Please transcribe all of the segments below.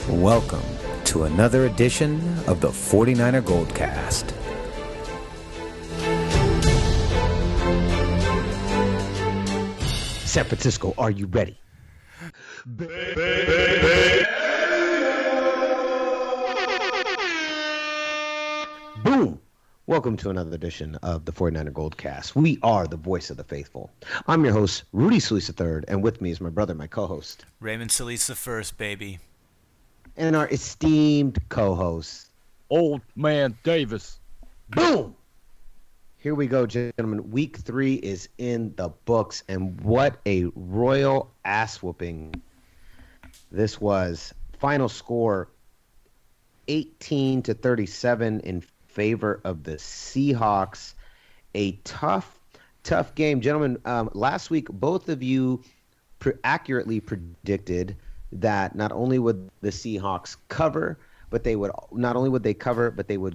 Welcome to another edition of the 49er Goldcast. San Francisco, are you ready? Boom! Welcome to another edition of the 49er Goldcast. We are the voice of the faithful. I'm your host, Rudy Solis III, and with me is my brother, my co-host, Raymond Solis the first, baby. And our esteemed co-host, Old Man Davis. Boom! Here we go, gentlemen. Week 3 is in the books, and what a royal ass whooping this was. Final score 18-37 in favor of the Seahawks. A tough game, gentlemen. Last week, both of you accurately predicted that not only would the Seahawks cover, but they would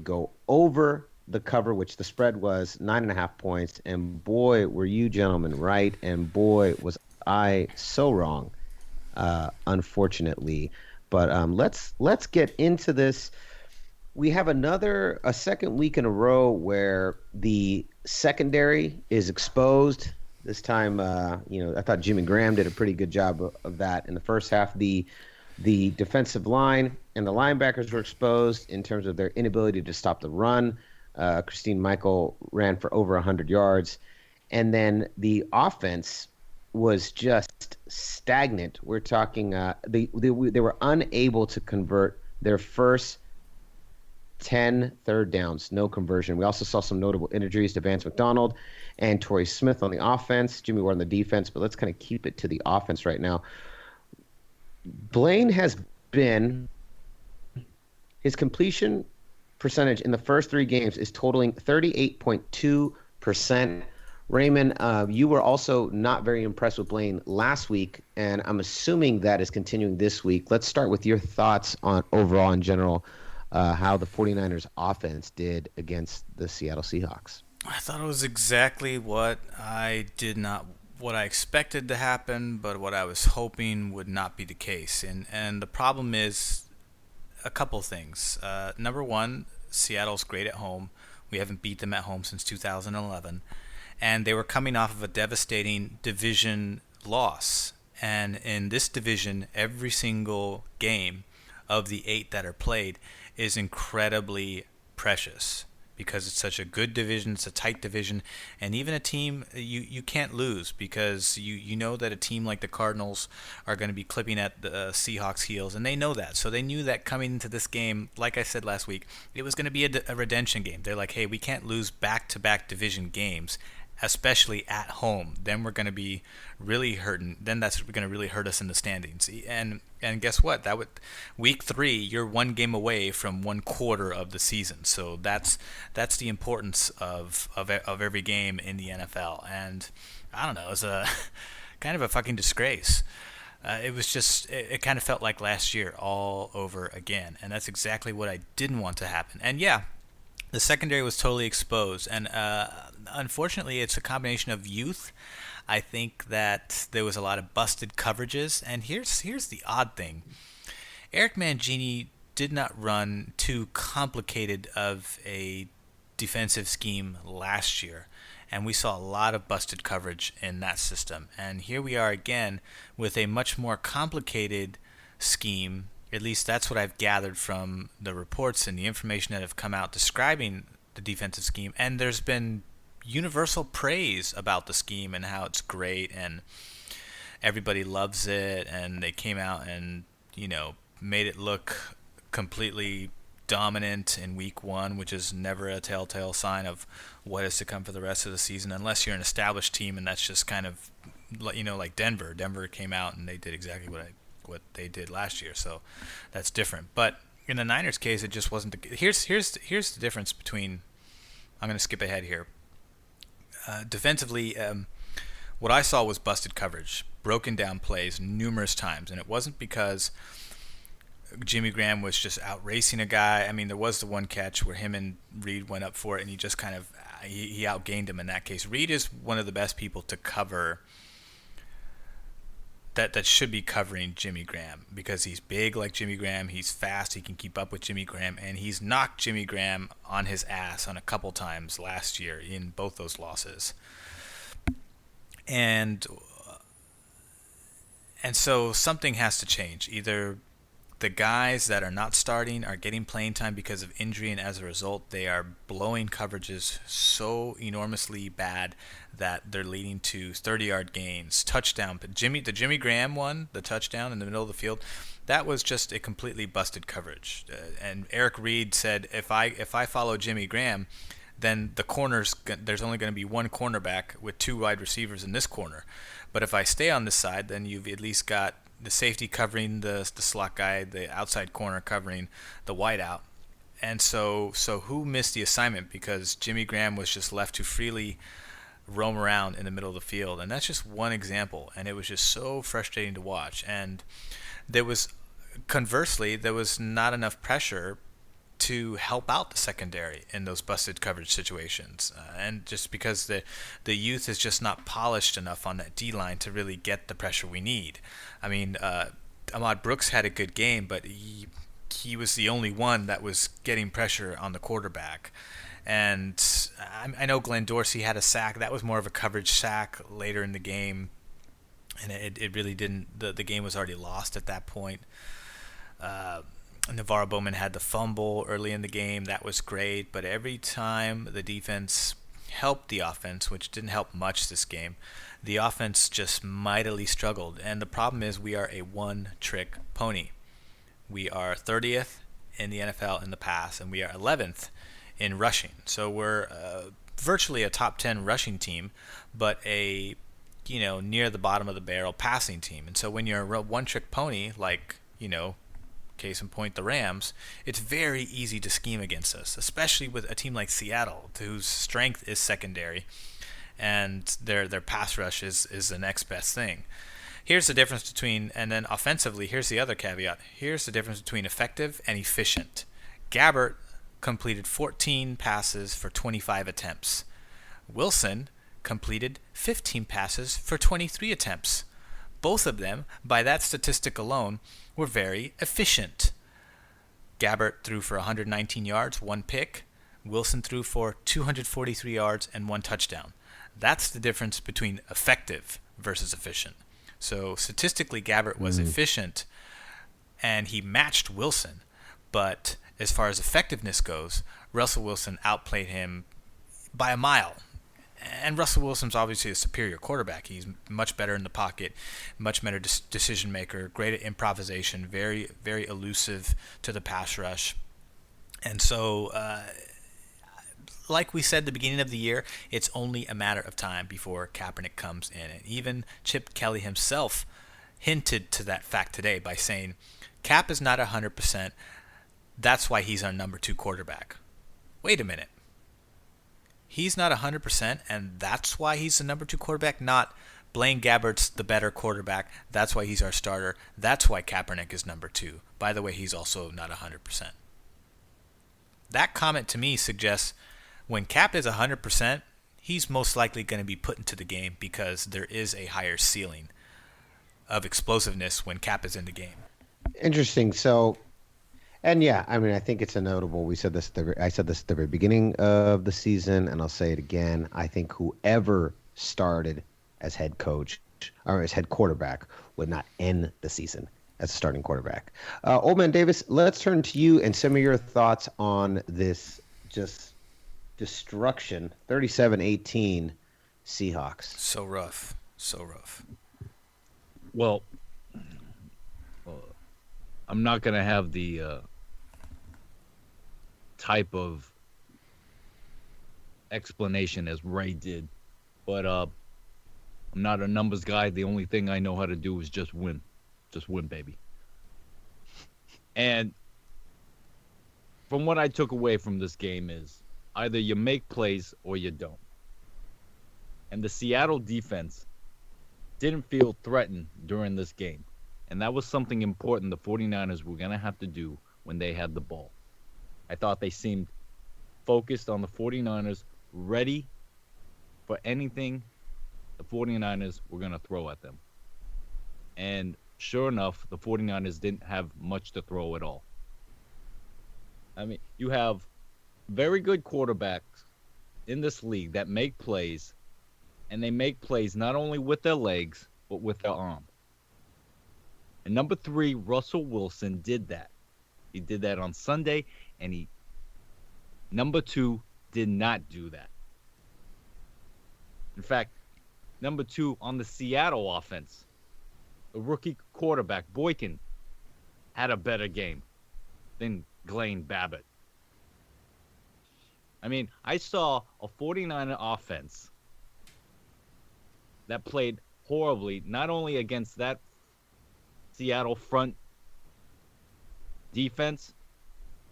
go over the cover, which the spread was 9.5 points. And boy, were you gentlemen right, and boy, was I so wrong, unfortunately. But let's get into this. We have a second week in a row where the secondary is exposed. This time, I thought Jimmy Graham did a pretty good job of that in the first half. The defensive line and the linebackers were exposed in terms of their inability to stop the run. Christine Michael ran for over 100 yards. And then the offense was just stagnant. We're talking they were unable to convert their first 10 third downs, no conversion. We also saw some notable injuries to Vance McDonald and Torrey Smith on the offense, Jimmy Ward on the defense, but let's kind of keep it to the offense right now. Blaine has been, his completion percentage in the first 3 games is totaling 38.2%. Raymond, you were also not very impressed with Blaine last week, and I'm assuming that is continuing this week. Let's start with your thoughts on overall in general, how the 49ers offense did against the Seattle Seahawks. I thought it was exactly what I expected to happen, but what I was hoping would not be the case. And the problem is a couple things. Number one, Seattle's great at home. We haven't beat them at home since 2011. And they were coming off of a devastating division loss. And in this division, every single game of the 8 that are played is incredibly precious because it's such a good division, it's a tight division, and even a team you can't lose because you know that a team like the Cardinals are going to be clipping at the Seahawks' heels, and they know that. So they knew that coming into this game, like I said last week, it was going to be a redemption game. They're like, hey, we can't lose back-to-back division games, especially at home. Then we're going to be really hurting. Then that's going to really hurt us in the standings. And guess what? Week 3, you're 1 game away from 1/4 of the season. So that's the importance of every game in the NFL. And I don't know, it was a kind of a fucking disgrace. It was just, it kind of felt like last year all over again. And that's exactly what I didn't want to happen. And yeah, the secondary was totally exposed, and unfortunately, it's a combination of youth. I think that there was a lot of busted coverages, and here's the odd thing: Eric Mangini did not run too complicated of a defensive scheme last year, and we saw a lot of busted coverage in that system. And here we are again with a much more complicated scheme. At least that's what I've gathered from the reports and the information that have come out describing the defensive scheme. And there's been universal praise about the scheme and how it's great and everybody loves it. And they came out and, made it look completely dominant in week 1, which is never a telltale sign of what is to come for the rest of the season, unless you're an established team and that's just kind of, like Denver. Denver came out and they did exactly what they did last year, so that's different. But in the Niners case, it just wasn't. Here's the difference between. I'm going to skip ahead here. Defensively, what I saw was busted coverage, broken down plays numerous times, and it wasn't because Jimmy Graham was just out racing a guy. I mean, there was the one catch where him and Reed went up for it, and he just kind of he outgained him in that case. Reed is one of the best people to cover that should be covering Jimmy Graham, because he's big like Jimmy Graham, he's fast, he can keep up with Jimmy Graham, and he's knocked Jimmy Graham on his ass on a couple times last year in both those losses. And so something has to change. Either the guys that are not starting are getting playing time because of injury, and as a result, they are blowing coverages so enormously bad that they're leading to 30-yard gains, touchdown. But the Jimmy Graham one, the touchdown in the middle of the field, that was just a completely busted coverage. And Eric Reed said, if I follow Jimmy Graham, then there's only going to be one cornerback with two wide receivers in this corner. But if I stay on this side, then you've at least got the safety covering the slot guy, the outside corner covering the wideout. And so who missed the assignment because Jimmy Graham was just left to freely roam around in the middle of the field? And that's just one example, and it was just so frustrating to watch. And conversely, there was not enough pressure to help out the secondary in those busted coverage situations, and just because the youth is just not polished enough on that D-line to really get the pressure we need. I mean, Ahmad Brooks had a good game, but he was the only one that was getting pressure on the quarterback. And I know Glenn Dorsey had a sack. That was more of a coverage sack later in the game, and it really didn't. The game was already lost at that point. Navarro Bowman had the fumble early in the game. That was great, but every time the defense helped the offense, which didn't help much this game, the offense just mightily struggled. And the problem is we are a one-trick pony. We are 30th in the NFL in the pass, and we are 11th in rushing. So we're virtually a top 10 rushing team, but a near the bottom of the barrel passing team. And so when you're a one-trick pony, like case in point, the Rams, it's very easy to scheme against us, especially with a team like Seattle, whose strength is secondary, and their pass rush is the next best thing. Here's the difference between, and then offensively, here's the other caveat. Here's the difference between effective and efficient. Gabbert completed 14 passes for 25 attempts. Wilson completed 15 passes for 23 attempts. Both of them, by that statistic alone, were very efficient. Gabbert threw for 119 yards, one pick. Wilson threw for 243 yards and one touchdown. That's the difference between effective versus efficient. So statistically, Gabbert was efficient, and he matched Wilson. But as far as effectiveness goes, Russell Wilson outplayed him by a mile. And Russell Wilson's obviously a superior quarterback. He's much better in the pocket, much better decision maker, great at improvisation, very, very elusive to the pass rush. And so, like we said at the beginning of the year, it's only a matter of time before Kaepernick comes in. And even Chip Kelly himself hinted to that fact today by saying, Cap is not 100%. That's why he's our number 2 quarterback. Wait a minute. He's not 100%, and that's why he's the number 2 quarterback, not Blaine Gabbert's the better quarterback. That's why he's our starter. That's why Kaepernick is number 2. By the way, he's also not 100%. That comment to me suggests when Cap is 100%, he's most likely going to be put into the game because there is a higher ceiling of explosiveness when Cap is in the game. Interesting. So, and yeah, I mean, I think it's a notable. I said this at the very beginning of the season, and I'll say it again. I think whoever started as head coach or as head quarterback would not end the season as a starting quarterback. Old Man Davis, let's turn to you and some of your thoughts on this just destruction, 37-18 Seahawks. So rough. So rough. Well, I'm not going to have the type of explanation as Ray did, but I'm not a numbers guy. The only thing I know how to do is just win. Just win, baby. And from what I took away from this game is either you make plays or you don't. And the Seattle defense didn't feel threatened during this game. And that was something important the 49ers were going to have to do when they had the ball. I thought they seemed focused on the 49ers, ready for anything the 49ers were going to throw at them. And sure enough, the 49ers didn't have much to throw at all. I mean, you have very good quarterbacks in this league that make plays, and they make plays not only with their legs, but with their arm. And number 3, Russell Wilson did that. He did that on Sunday, and number 2 did not do that. In fact, number 2 on the Seattle offense, the rookie quarterback, Boykin, had a better game than Blaine Babbitt. I mean, I saw a 49er offense that played horribly, not only against that Seattle front defense,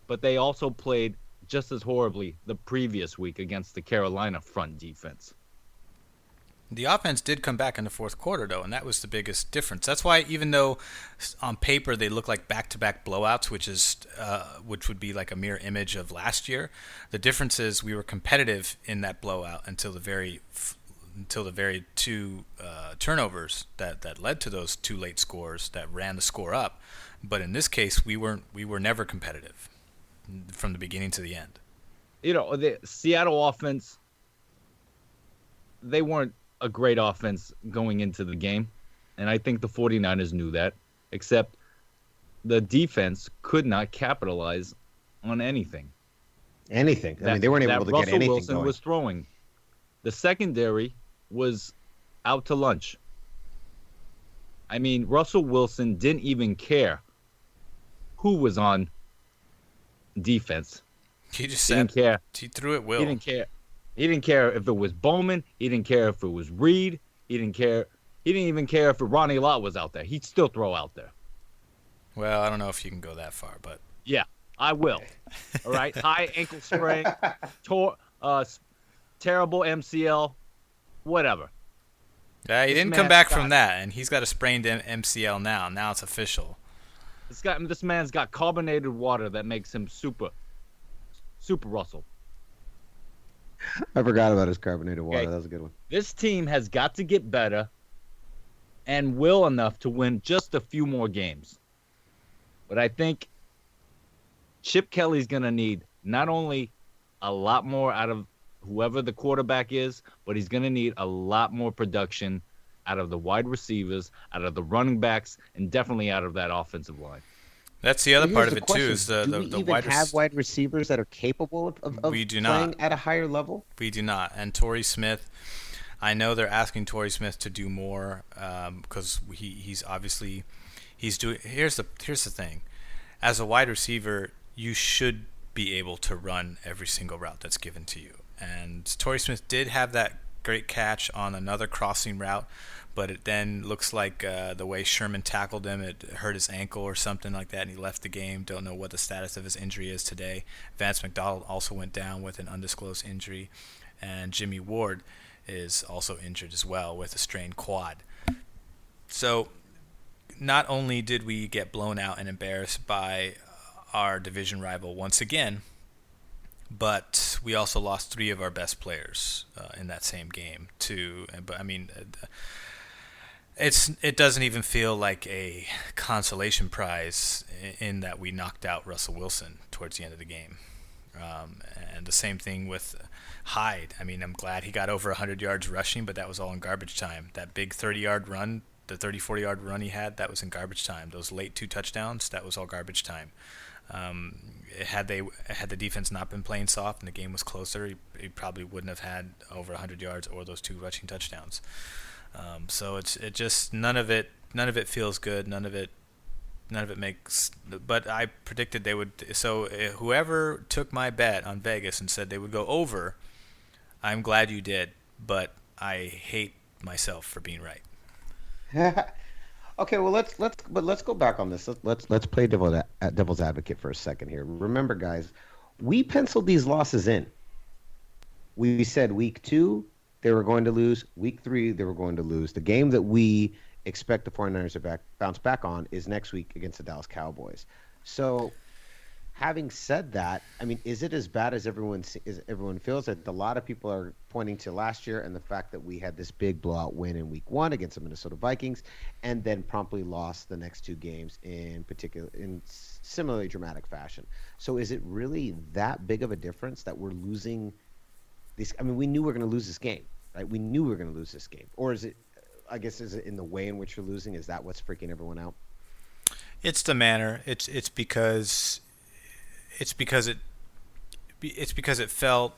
but they also played just as horribly the previous week against the Carolina front defense. The offense did come back in the fourth quarter, though, and that was the biggest difference. That's why, even though on paper they look like back-to-back blowouts, which would be like a mirror image of last year, the difference is we were competitive in that blowout until the very two turnovers that led to those 2 late scores that ran the score up. But in this case, we were never competitive from the beginning to the end. You know, the Seattle offense, they weren't a great offense going into the game, and I think the 49ers knew that, except the defense could not capitalize on anything. I mean, they weren't able to get anything Russell Wilson going. was throwing. The secondary was out to lunch. I mean, Russell Wilson didn't even care who was on defense. He just didn't care. He threw it Will. He didn't care. He didn't care if it was Bowman. He didn't care if it was Reed. He didn't care. He didn't even care if Ronnie Lott was out there. He'd still throw out there. Well, I don't know if you can go that far, but yeah, I will. All right, high ankle sprain, terrible MCL, whatever. Yeah, he didn't come back from that, and he's got a sprained MCL now. Now it's official. This man's got carbonated water that makes him super Russell. I forgot about his carbonated water. Okay. That was a good one. This team has got to get better and will enough to win just a few more games. But I think Chip Kelly's going to need not only a lot more out of whoever the quarterback is, but he's going to need a lot more production out of the wide receivers, out of the running backs, and definitely out of that offensive line. That's the other part of it question. too. Is the do we even have wide receivers that are capable of we do playing not. at a higher level? We do not. And Torrey Smith, I know they're asking Torrey Smith to do more because he's obviously doing. Here's the thing, as a wide receiver, you should be able to run every single route that's given to you. And Torrey Smith did have that great catch on another crossing route, but it then looks like the way Sherman tackled him, it hurt his ankle or something like that, and he left the game. Don't know what the status of his injury is today. Vance McDonald also went down with an undisclosed injury, and Jimmy Ward is also injured as well with a strained quad. So not only did we get blown out and embarrassed by our division rival once again, but we also lost 3 of our best players in that same game too. But I mean, it doesn't even feel like a consolation prize in that we knocked out Russell Wilson towards the end of the game. And the same thing with Hyde. I mean, I'm glad he got over 100 yards rushing, but that was all in garbage time. That big 30-yard run, the 40-yard run he had, that was in garbage time. Those late 2 touchdowns, that was all garbage time. Had the defense not been playing soft and the game was closer, he probably wouldn't have had over 100 yards or those 2 rushing touchdowns. So it just none of it feels good. None of it makes. But I predicted they would. So whoever took my bet on Vegas and said they would go over, I'm glad you did. But I hate myself for being right. Okay, well let's go back on this. Let's play devil's advocate for a second here. Remember, guys, we penciled these losses in. We said week 2 they were going to lose. Week 3 they were going to lose. The game that we expect the 49ers to bounce back on is next week against the Dallas Cowboys. So having said that, I mean, is it as bad as everyone feels? That a lot of people are pointing to last year and the fact that we had this big blowout win in Week 1 against the Minnesota Vikings, and then promptly lost the next two games in particular in similarly dramatic fashion. So, is it really that big of a difference that we're losing this? I mean, we knew we were going to lose this game, right? We knew we were going to lose this game, or is it? I guess is it in the way in which you're losing? Is that what's freaking everyone out? It's the manner. It's because it it's because it felt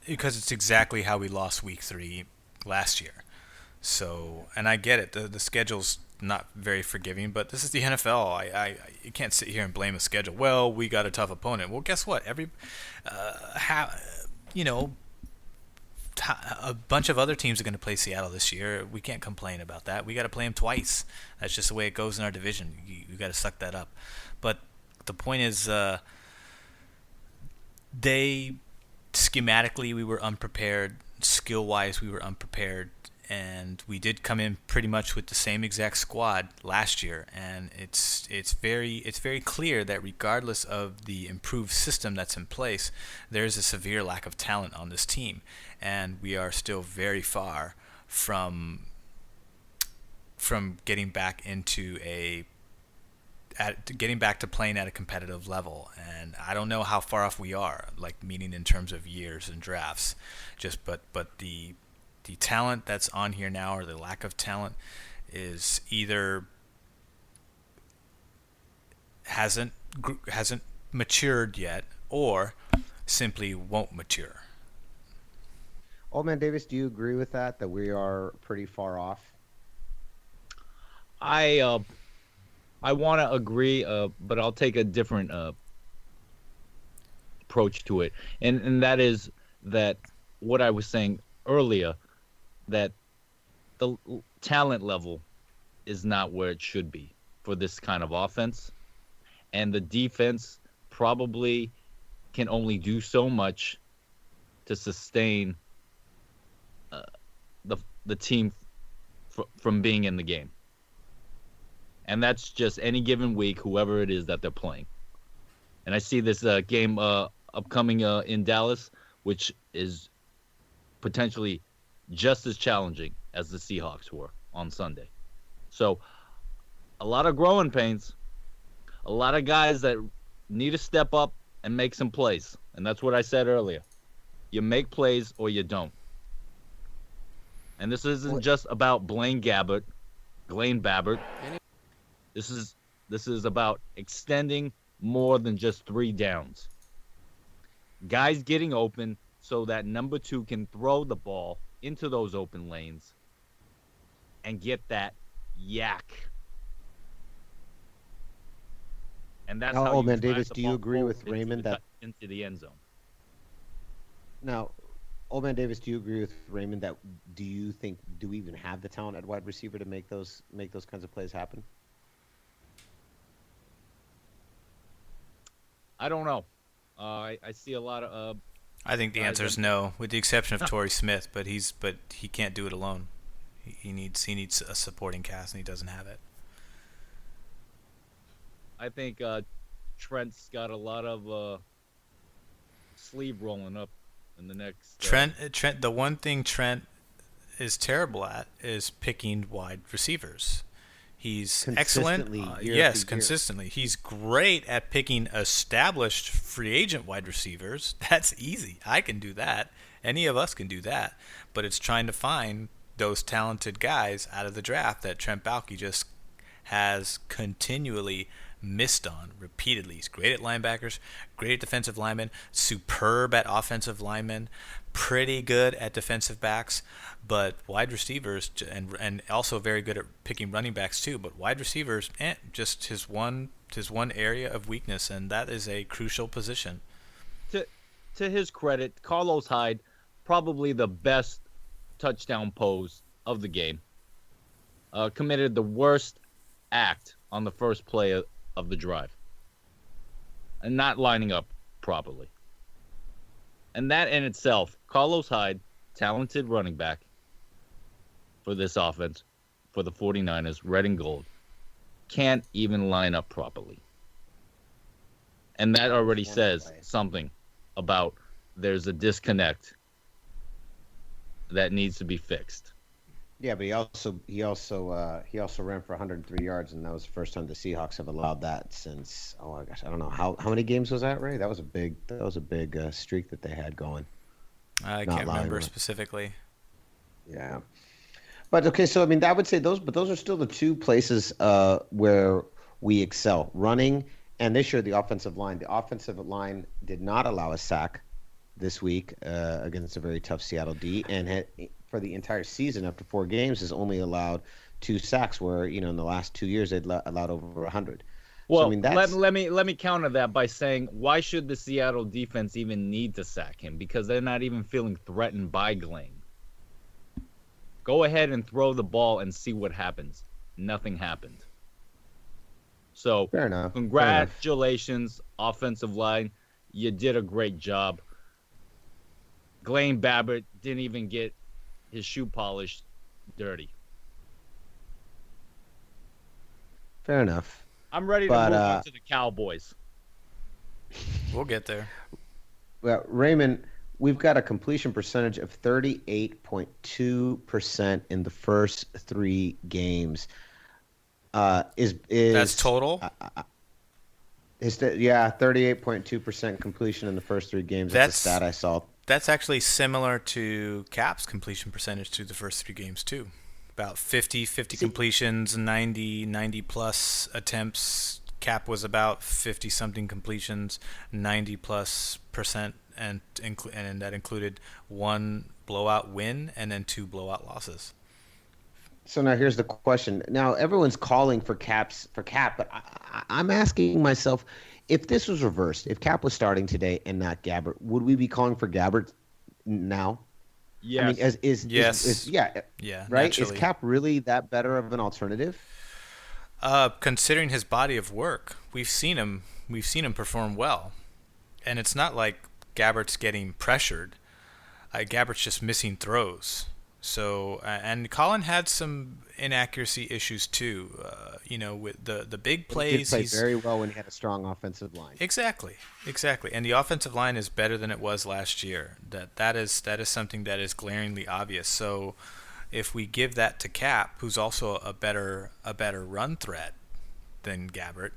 because it's exactly how we lost week 3 last year. So, and I get it. The schedule's not very forgiving, but this is the NFL. You can't sit here and blame a schedule. Well, we got a tough opponent. Well, guess what? You know, a bunch of other teams are going to play Seattle this year. We can't complain about that. We got to play them twice. That's just the way it goes in our division. You got to suck that up. But the point is, they schematically we were unprepared. Skill wise, we were unprepared. And we did come in pretty much with the same exact squad last year, and it's very clear that regardless of the improved system that's in place, there is a severe lack of talent on this team, and we are still very far from getting back getting back to playing at a competitive level. And I don't know how far off we are, like meaning in terms of years and drafts, but the talent that's on here now, or the lack of talent, is either hasn't matured yet, or simply won't mature. Old Man Davis, do you agree with that? That we are pretty far off? I want to agree, but I'll take a different approach to it, and that is that what I was saying earlier, that the talent level is not where it should be for this kind of offense, and the defense probably can only do so much to sustain the team from being in the game. And that's just any given week, whoever it is that they're playing. And I see this game upcoming in Dallas, which is potentially just as challenging as the Seahawks were on Sunday. So a lot of growing pains, a lot of guys that need to step up and make some plays. And that's what I said earlier. You make plays or you don't. And this isn't just about Blaine Gabbert. This is about extending more than just 3 downs. Guys getting open so that number 2 can throw the ball into those open lanes and get that yak. And that's how Old you Man drive Davis, the do you ball agree with into Raymond that into the end zone? now, Old Man Davis, do you agree with Raymond that do we even have the talent at wide receiver to make those kinds of plays happen? I don't know. I see a lot of I think the answer is no, with the exception of Torrey Smith, but he can't do it alone. He needs a supporting cast, and he doesn't have it. I think Trent's got a lot of sleeve rolling up in the next. Trent. The one thing Trent is terrible at is picking wide receivers. He's excellent. Consistently. He's great at picking established free agent wide receivers. That's easy. I can do that. Any of us can do that. But it's trying to find those talented guys out of the draft that Trent Baalke just has continually missed on repeatedly. He's great at linebackers, great at defensive linemen, superb at offensive linemen, pretty good at defensive backs, but wide receivers, and also very good at picking running backs too, but wide receivers, just his one area of weakness, and that is a crucial position. To his credit, Carlos Hyde, probably the best touchdown pose of the game, committed the worst act on the first play of the drive and not lining up properly. And that in itself, Carlos Hyde, talented running back for this offense, for the 49ers, red and gold, can't even line up properly. And that already One says play. something about there's a disconnect that needs to be fixed. Yeah, but he also ran for 103 yards, and that was the first time the Seahawks have allowed that since, oh my gosh, I don't know how many games was that, Ray? That was a big streak that they had going. I Not can't allowing remember one. specifically. Yeah. But okay, so I mean, I would say those are still the two places where we excel: running, and this year the offensive line. The offensive line did not allow a sack this week against a very tough Seattle D, and for the entire season after 4 games has only allowed 2 sacks. Where in the last 2 years they'd allowed over 100. So I Well, mean let, that's let me let me counter that by saying, why should the Seattle defense even need to sack him? Because they're not even feeling threatened by Glenn. Go ahead and throw the ball and see what happens. Nothing happened. So, fair enough. congratulations, offensive line. You did a great job. Blaine Gabbert didn't even get his shoe polished dirty. Fair enough. I'm ready to But, move on to the Cowboys. We'll get there. Well, Raymond, we've got a completion percentage of 38.2% in the first 3 games. Is That's total? yeah, 38.2% completion in the first 3 games. That's a stat I saw. That's actually similar to Cap's completion percentage through the first 3 games too. About 50 completions, 90 plus attempts. Cap was about 50 something completions, 90 plus percent, and that included 1 blowout win and then 2 blowout losses. So now here's the question. Now everyone's calling for Cap, but I'm asking myself, if this was reversed, if Cap was starting today and not Gabbert, would we be calling for Gabbert now? Yes. I mean, Yes. yeah, Yeah, right? naturally. Is Cap really that better of an alternative? Considering his body of work, we've seen him perform well, and it's not like Gabbert's getting pressured. Gabbert's just missing throws. So and Colin had some inaccuracy issues too. With the big He did plays, play very well when he had a strong offensive line. Exactly. And the offensive line is better than it was last year. That is something that is glaringly obvious. So if we give that to Cap, who's also a better run threat than Gabbert,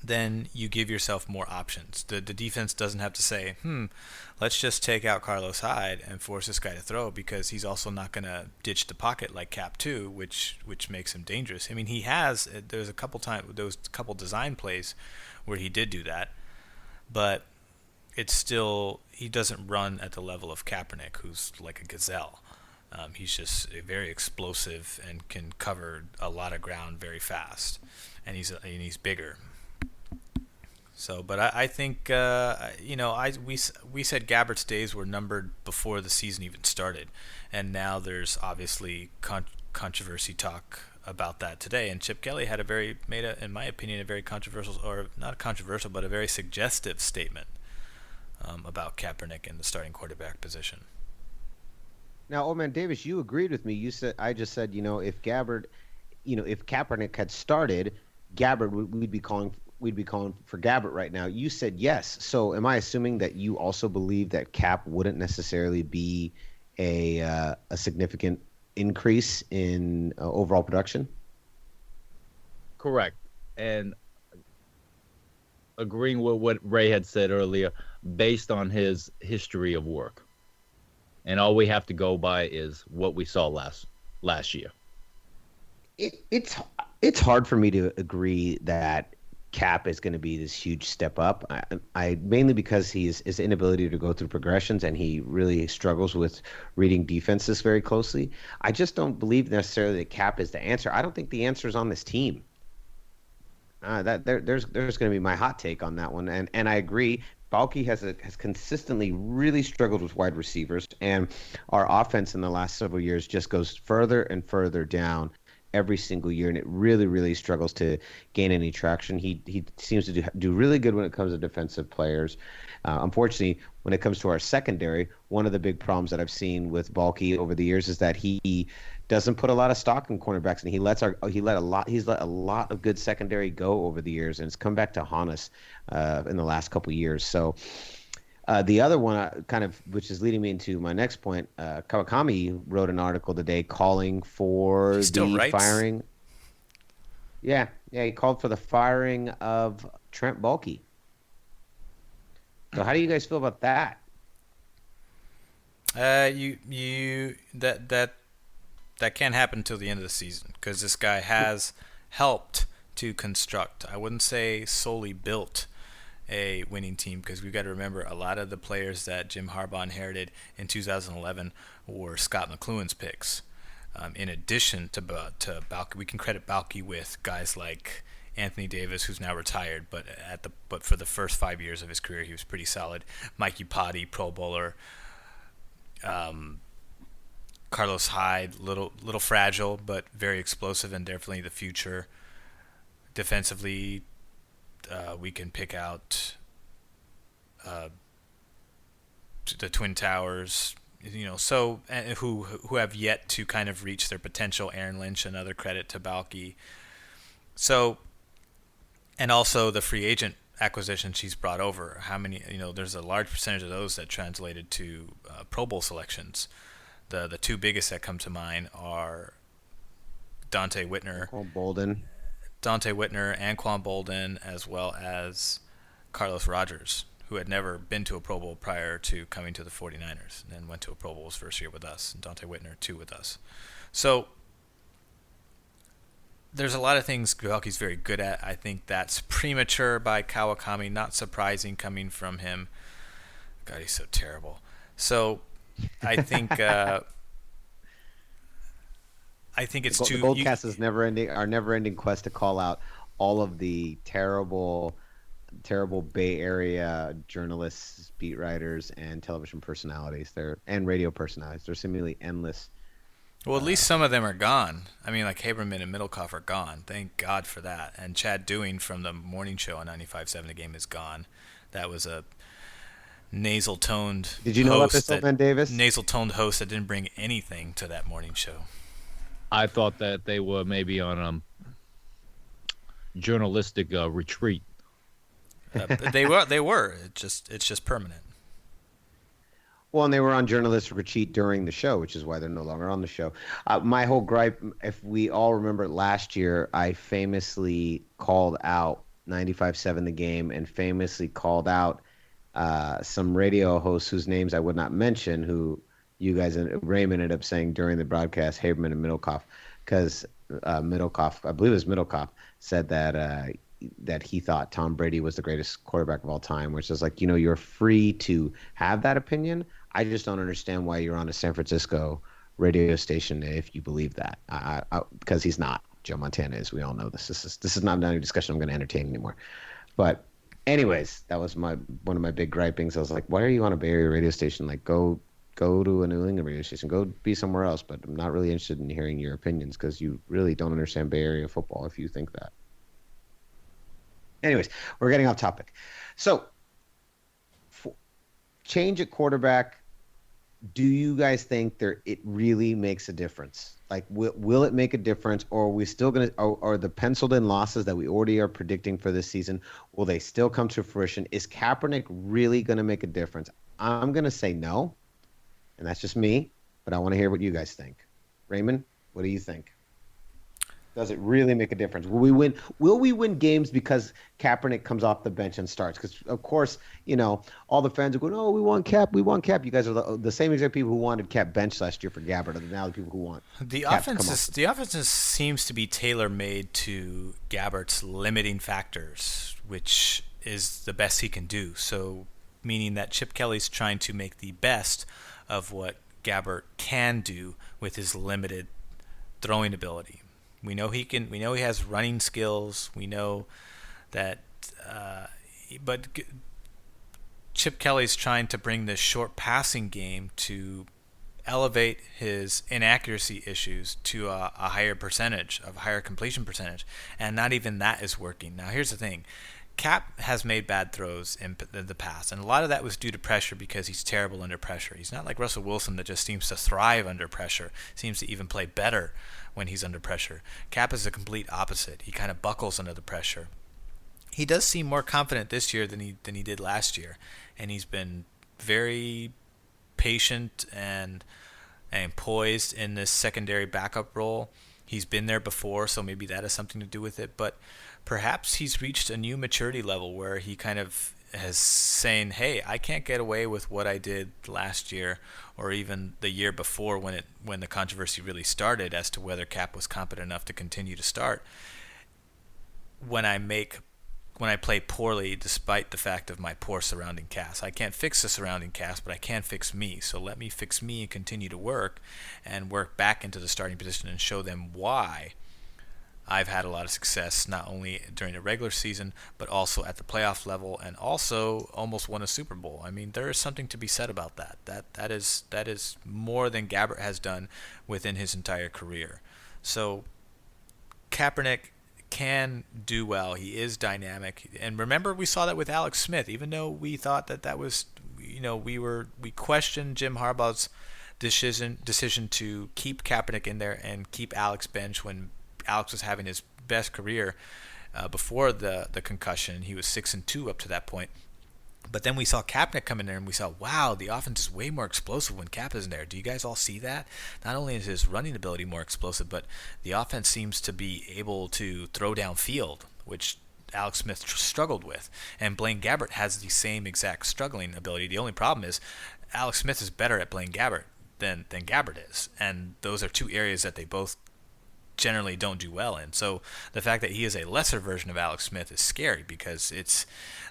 then you give yourself more options. The defense doesn't have to say, let's just take out Carlos Hyde and force this guy to throw, because he's also not going to ditch the pocket like Cap 2, which makes him dangerous. I mean, there's a couple design plays where he did do that, but it's still, he doesn't run at the level of Kaepernick, who's like a gazelle. He's just very explosive and can cover a lot of ground very fast, and he's bigger. So, but I think we said Gabbert's days were numbered before the season even started, and now there's obviously controversy talk about that today. And Chip Kelly had in my opinion, a very controversial, or not controversial, but a very suggestive statement about Kaepernick in the starting quarterback position. Now, Old Man Davis, you agreed with me. I just said, if Gabbert, if Kaepernick had started, Gabbert, we'd be calling for Gabbert right now. You said yes. So am I assuming that you also believe that Cap wouldn't necessarily be a significant increase in overall production? Correct. And agreeing with what Ray had said earlier, based on his history of work. And all we have to go by is what we saw last year. It's hard for me to agree that Cap is going to be this huge step up. I mainly because his inability to go through progressions, and he really struggles with reading defenses very closely. I just don't believe necessarily that Cap is the answer. I don't think the answer is on this team. There's going to be my hot take on that one, and I agree. Balky has consistently really struggled with wide receivers, and our offense in the last several years just goes further and further down every single year, and it really, really struggles to gain any traction. He seems to do really good when it comes to defensive players. Unfortunately, when it comes to our secondary, one of the big problems that I've seen with Balky over the years is that he doesn't put a lot of stock in cornerbacks, and he's let a lot of good secondary go over the years, and it's come back to haunt us in the last couple of years. So. The other one, which is leading me into my next point, Kawakami wrote an article today calling for the firing. Yeah, he called for the firing of Trent Baalke. So how do you guys feel about that? That can't happen until the end of the season because this guy has helped to construct. I wouldn't say solely built a winning team, because we've got to remember a lot of the players that Jim Harbaugh inherited in 2011 were Scott McCloughan's picks. In addition to Baalke, we can credit Baalke with guys like Anthony Davis, who's now retired, but for the first 5 years of his career, he was pretty solid. Mike Iupati, Pro Bowler. Carlos Hyde, little fragile, but very explosive and definitely the future. Defensively, we can pick out the Twin Towers, who have yet to kind of reach their potential. Aaron Lynch, another credit to Baalke. So, and also the free agent acquisitions she's brought over. How many? There's a large percentage of those that translated to Pro Bowl selections. The two biggest that come to mind are Dante Whitner. Dante Whitner, Anquan Bolden, as well as Carlos Rogers, who had never been to a Pro Bowl prior to coming to the 49ers, and then went to a Pro Bowl his first year with us, and Dante Whitner, too, with us. So there's a lot of things Baalke's very good at. I think that's premature by Kawakami, not surprising coming from him. God, he's so terrible. So I think... I think it's too. The Goldcast is our never-ending quest to call out all of the terrible Bay Area journalists, beat writers, and television personalities. And radio personalities. They're seemingly endless. Well, at least some of them are gone. I mean, like Haberman and Middlecoff are gone. Thank God for that. And Chad Dewing from the morning show on 95.7 The Game is gone. That was a nasal-toned. Did you know about this, man, Davis? Nasal-toned host that didn't bring anything to that morning show. I thought that they were maybe on journalistic retreat. They were. It's just permanent. Well, and they were on journalistic retreat during the show, which is why they're no longer on the show. My whole gripe, if we all remember last year, I famously called out 95.7 The Game and famously called out some radio hosts whose names I would not mention, who you guys and Raymond ended up saying during the broadcast, Haberman and Middlecoff, because Middlecoff, I believe it was Middlecoff, said that he thought Tom Brady was the greatest quarterback of all time, which is like, you're free to have that opinion. I just don't understand why you're on a San Francisco radio station if you believe that. Because he's not. Joe Montana is. We all know this. This is not a discussion I'm going to entertain anymore. But anyways, that was one of my big gripings. I was like, why are you on a Bay Area radio station? Like, go to a New England radio station. Go be somewhere else. But I'm not really interested in hearing your opinions because you really don't understand Bay Area football if you think that. Anyways, we're getting off topic. So, change at quarterback. Do you guys think it really makes a difference? Like, will it make a difference, or are we still going to, are the penciled-in losses that we already are predicting for this season, will they still come to fruition? Is Kaepernick really going to make a difference? I'm going to say no, and that's just me, but I want to hear what you guys think. Raymond, what do you think? Does it really make a difference? Will we win games because Kaepernick comes off the bench and starts? Because, of course, all the fans are going, oh, we want Cap. You guys are the same exact people who wanted Cap bench last year for Gabbert are now the people who want the Cap offense. The offense seems to be tailor-made to Gabbert's limiting factors, which is the best he can do. So, meaning that Chip Kelly's trying to make the best of what Gabbert can do with his limited throwing ability. We know he can. We know he has running skills. We know that, but Chip Kelly's trying to bring this short passing game to elevate his inaccuracy issues to a higher percentage, of higher completion percentage, and not even that is working. Now, here's the thing. Cap has made bad throws in the past, and a lot of that was due to pressure because he's terrible under pressure. He's not like Russell Wilson that just seems to thrive under pressure, seems to even play better when he's under pressure. Cap is the complete opposite. He kind of buckles under the pressure. He does seem more confident this year than he did last year, and he's been very patient and poised in this secondary backup role. He's been there before, so maybe that has something to do with it. But perhaps he's reached a new maturity level where he kind of has saying, hey, I can't get away with what I did last year or even the year before when the controversy really started as to whether Cap was competent enough to continue to start. When I play poorly despite the fact of my poor surrounding cast. I can't fix the surrounding cast, but I can fix me. So let me fix me and continue to work back into the starting position and show them why I've had a lot of success, not only during the regular season, but also at the playoff level, and also almost won a Super Bowl. I mean, there is something to be said about that. That is more than Gabbert has done within his entire career. So Kaepernick can do well. He is dynamic, and remember, we saw that with Alex Smith. Even though we thought that was, we questioned Jim Harbaugh's decision to keep Kaepernick in there and keep Alex bench when Alex was having his best career before the concussion. He was 6-2 up to that point. But then we saw Kaepernick come in there, and we saw, wow, the offense is way more explosive when Cap is in there. Do you guys all see that? Not only is his running ability more explosive, but the offense seems to be able to throw downfield, which Alex Smith struggled with. And Blaine Gabbert has the same exact struggling ability. The only problem is Alex Smith is better at Blaine Gabbert than Gabbert is. And those are two areas that they both generally don't do well in. So the fact that he is a lesser version of Alex Smith is scary because it's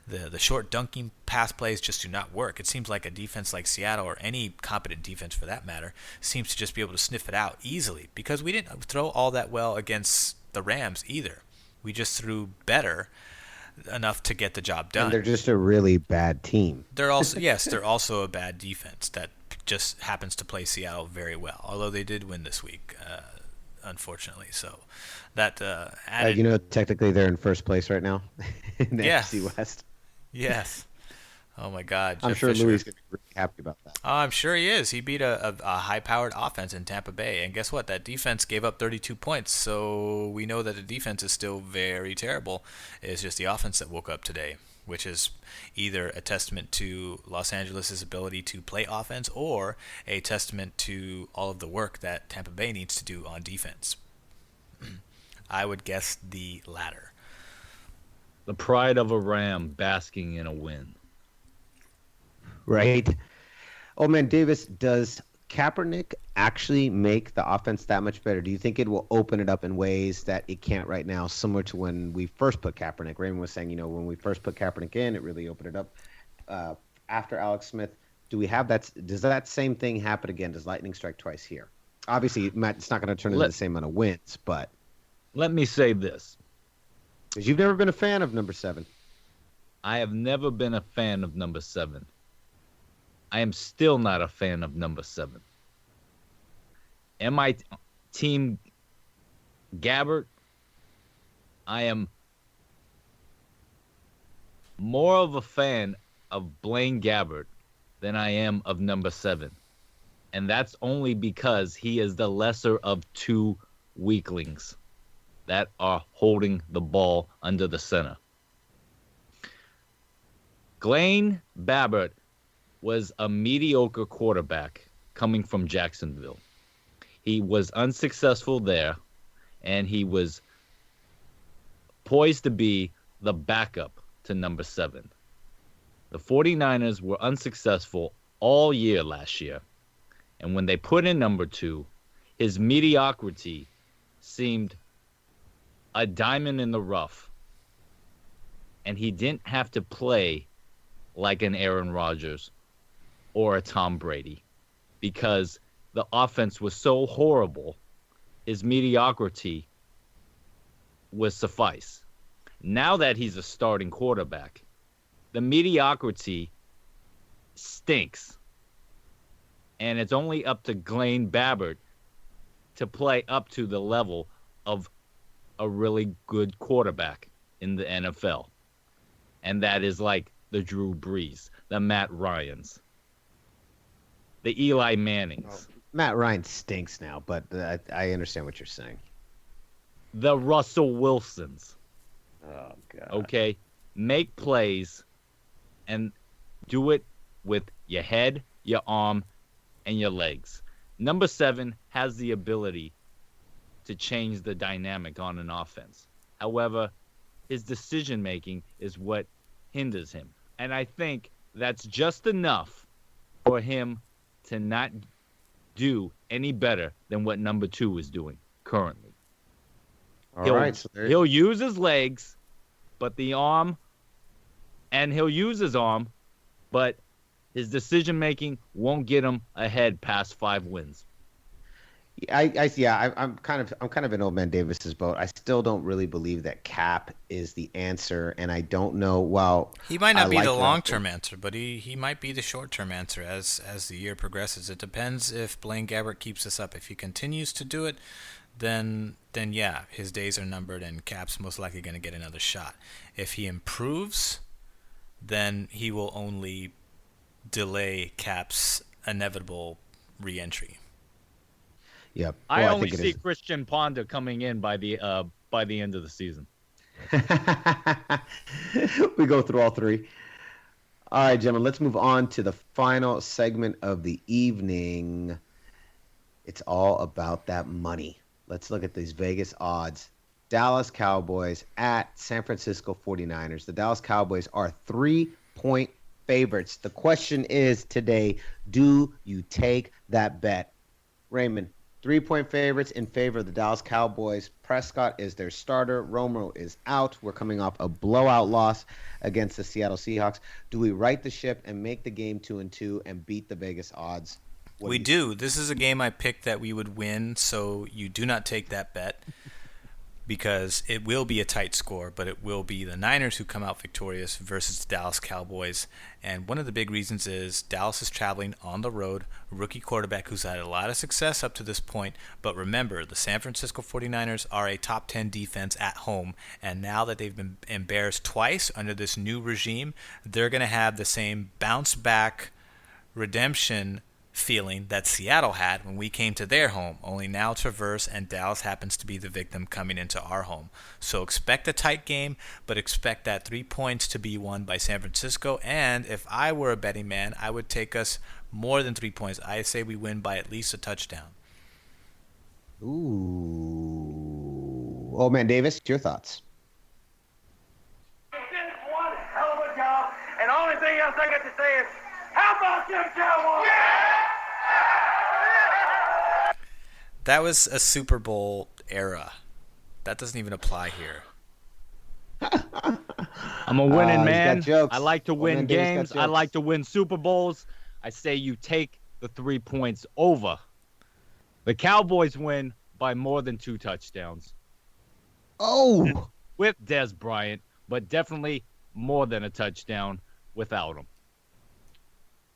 the short dunking pass plays just do not work. It seems like a defense like Seattle, or any competent defense for that matter, seems to just be able to sniff it out easily because we didn't throw all that well against the Rams either. We just threw better enough to get the job done. And they're just a really bad team. They're also they're also a bad defense that just happens to play Seattle very well, although they did win this week. Unfortunately, so that added. Technically they're in first place right now in the Yes. NFC West. Yes. Oh my God. I'm Jeff sure Fisher. Louis is going to be really happy about that. Oh, I'm sure he is. He beat a high-powered offense in Tampa Bay, and guess what? That defense gave up 32 points. So we know that the defense is still very terrible. It's just the offense that woke up today, which is either a testament to Los Angeles' ability to play offense or a testament to all of the work that Tampa Bay needs to do on defense. I would guess the latter. The pride of a Ram basking in a win. Right. Oh, man, Davis, does Kaepernick actually make the offense that much better? Do you think it will open it up in ways that it can't right now, similar to when we first put Kaepernick? Raymond was saying, when we first put Kaepernick in, it really opened it up. After Alex Smith, do we have that? Does that same thing happen again? Does lightning strike twice here? Obviously, Matt, it's not going to turn into the same amount of wins, but Let me say this. because you've never been a fan of number 7. I have never been a fan of number 7. I am still not a fan of number 7. Am I team Gabbert? I am more of a fan of Blaine Gabbert than I am of number 7. And that's only because he is the lesser of two weaklings that are holding the ball under the center. Blaine Gabbert was a mediocre quarterback coming from Jacksonville. He was unsuccessful there, and he was poised to be the backup to number 7. The 49ers were unsuccessful all year last year, and when they put in number 2, his mediocrity seemed a diamond in the rough, and he didn't have to play like an Aaron Rodgers or a Tom Brady because the offense was so horrible, his mediocrity was suffice. Now that he's a starting quarterback, the mediocrity stinks. and it's only up to Blaine Gabbert to play up to the level of a really good quarterback in the NFL. And that is like the Drew Brees, the Matt Ryans, the Eli Mannings, Matt Ryan stinks now, but I understand what you're saying. the Russell Wilsons. Oh God. Okay? Make plays and do it with your head, your arm, and your legs. Number 7 has the ability to change the dynamic on an offense. However, his decision making is what hinders him. And I think that's just enough for him to not do any better than what number 2 is doing currently. All right. So He'll use his legs, but the arm, and he'll use his arm, but his decision making won't get him ahead past 5 wins. I'm kind of in Old Man Davis's boat. I still don't really believe that Cap is the answer, and I don't know. Well, He might not I be like the that. long-term answer, but he might be the short-term answer as the year progresses. It depends if Blaine Gabbert keeps this up. If he continues to do it, then yeah, his days are numbered, and Cap's most likely going to get another shot. If he improves, then he will only delay Cap's inevitable re-entry. Yep. I Well, only think it see is. Christian Ponder coming in by the end of the season. We go through all 3. All right, gentlemen, let's move on to the final segment of the evening. It's all about that money. Let's look at these Vegas odds. Dallas Cowboys at San Francisco 49ers. The Dallas Cowboys are 3-point favorites. The question is today, do you take that bet? Raymond, 3-point favorites in favor of the Dallas Cowboys. Prescott is their starter. Romo is out. We're coming off a blowout loss against the Seattle Seahawks. Do we right the ship and make the game 2-2 and beat the Vegas odds? We do. This is a game I picked that we would win, so you do not take that bet because it will be a tight score, but it will be the Niners who come out victorious versus the Dallas Cowboys. And one of the big reasons is Dallas is traveling on the road, a rookie quarterback who's had a lot of success up to this point. But remember, the San Francisco 49ers are a top 10 defense at home, and now that they've been embarrassed twice under this new regime, they're going to have the same bounce back redemption feeling that Seattle had when we came to their home, only now Traverse and Dallas happens to be the victim coming into our home. So expect a tight game, but expect that 3 points to be won by San Francisco. And if I were a betting man, I would take us more than 3 points. I say we win by at least a touchdown. Ooh. Old Man Davis, your thoughts? Did one hell of a job, and the only thing else I got to say is, how about them Cowboys? That was a Super Bowl era. That doesn't even apply here. I'm a winning He's got man. jokes. I like to Old win Man Davis got games. I jokes. like to win Super Bowls. I say you take the 3 points over. The Cowboys win by more than 2 touchdowns Oh, with Dez Bryant, but definitely more than a touchdown without him.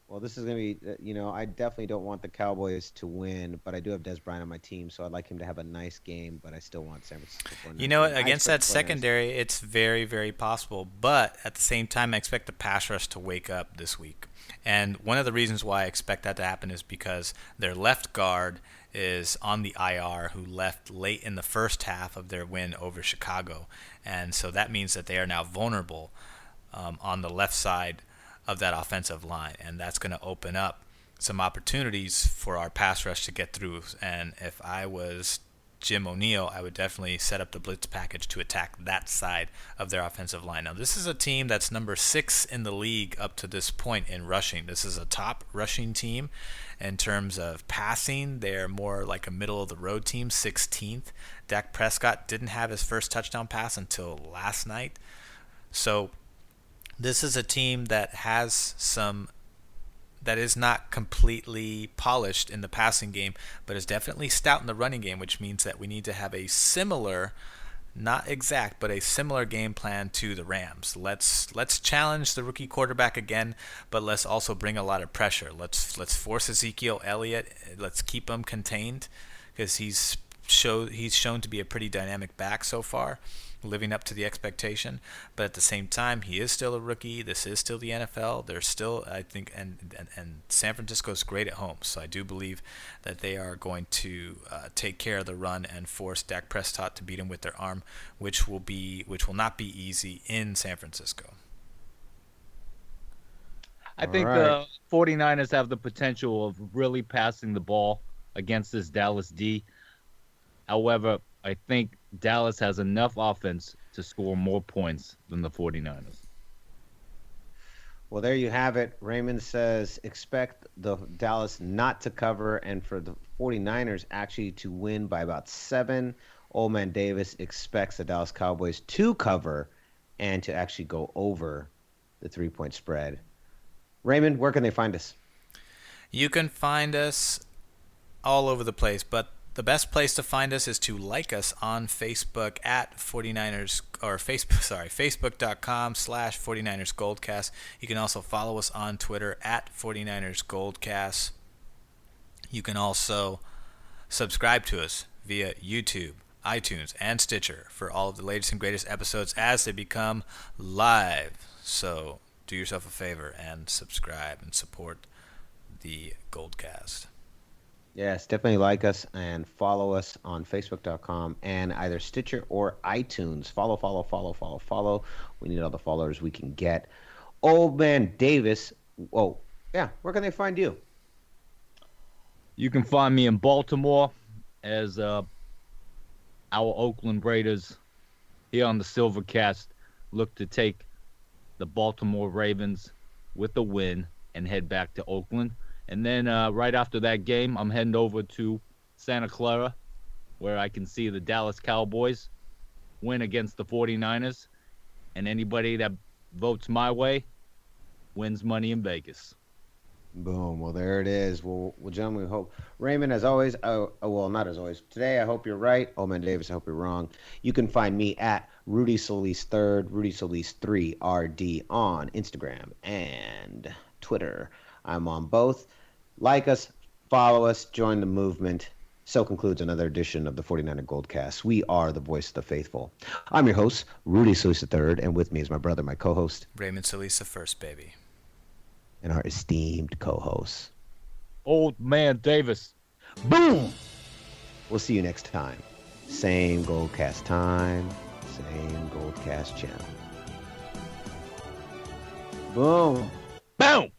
well, this is going to be, I definitely don't want the Cowboys to win, but I do have Des Bryant on my team, so I'd like him to have a nice game, but I still want San Francisco 49ers. You know what? I Against expect that the 49ers. secondary, it's very, very possible. But at the same time, I expect the pass rush to wake up this week. And one of the reasons why I expect that to happen is because their left guard is on the IR, who left late in the first half of their win over Chicago. And so that means that they are now vulnerable on the left side of that offensive line. And that's going to open up some opportunities for our pass rush to get through. And if I was Jim O'Neill, I would definitely set up the blitz package to attack that side of their offensive line. Now, this is a team that's number 6 in the league up to this point in rushing. This is a top rushing team in terms of passing. They're more like a middle-of-the-road team, 16th. Dak Prescott didn't have his first touchdown pass until last night. So this is a team that has some that is not completely polished in the passing game, but is definitely stout in the running game, which means that we need to have a similar not exact, but a similar game plan to the Rams. Let's challenge the rookie quarterback again, but let's also bring a lot of pressure. Let's force Ezekiel Elliott. Let's keep him contained because he's shown to be a pretty dynamic back so far, living up to the expectation. But at the same time, he is still a rookie. This is still the NFL. They're still, I think, and San Francisco's great at home. So I do believe that they are going to take care of the run and force Dak Prescott to beat him with their arm, which will not be easy in San Francisco. I think right. the 49ers have the potential of really passing the ball against this Dallas D. However, I think Dallas has enough offense to score more points than the 49ers. Well, there you have it. Raymond says expect the Dallas not to cover and for the 49ers actually to win by about 7. Old Man Davis expects the Dallas Cowboys to cover and to actually go over the 3-point spread. Raymond, where can they find us? You can find us all over the place, but the best place to find us is to like us on Facebook at 49ers, or Facebook.com/49ers Goldcast. You can also follow us on Twitter at 49ers Goldcast. You can also subscribe to us via YouTube, iTunes, and Stitcher for all of the latest and greatest episodes as they become live. So do yourself a favor and subscribe and support the Goldcast. Yes, definitely like us and follow us on Facebook.com and either Stitcher or iTunes. Follow. We need all the followers we can get. Old Man Davis, where can they find you? You can find me in Baltimore as our Oakland Raiders here on the Silvercast look to take the Baltimore Ravens with a win and head back to Oakland. And then right after that game, I'm heading over to Santa Clara, where I can see the Dallas Cowboys win against the 49ers. And anybody that votes my way wins money in Vegas. Boom. Well, there it is. Well, gentlemen, we hope. Raymond, as always, not as always. Today, I hope you're right. Old Man Davis, I hope you're wrong. You can find me at Rudy Solis 3rd, Rudy Solis 3RD on Instagram and Twitter. I'm on both. Like us, follow us, join the movement. So concludes another edition of the 49er Goldcast. We are the voice of the faithful. I'm your host, Rudy Solis III, and with me is my brother, my co-host, Raymond Solis first, baby. And our esteemed co-host, Old Man Davis. Boom! We'll see you next time. Same Goldcast time, same Goldcast channel. Boom! Boom!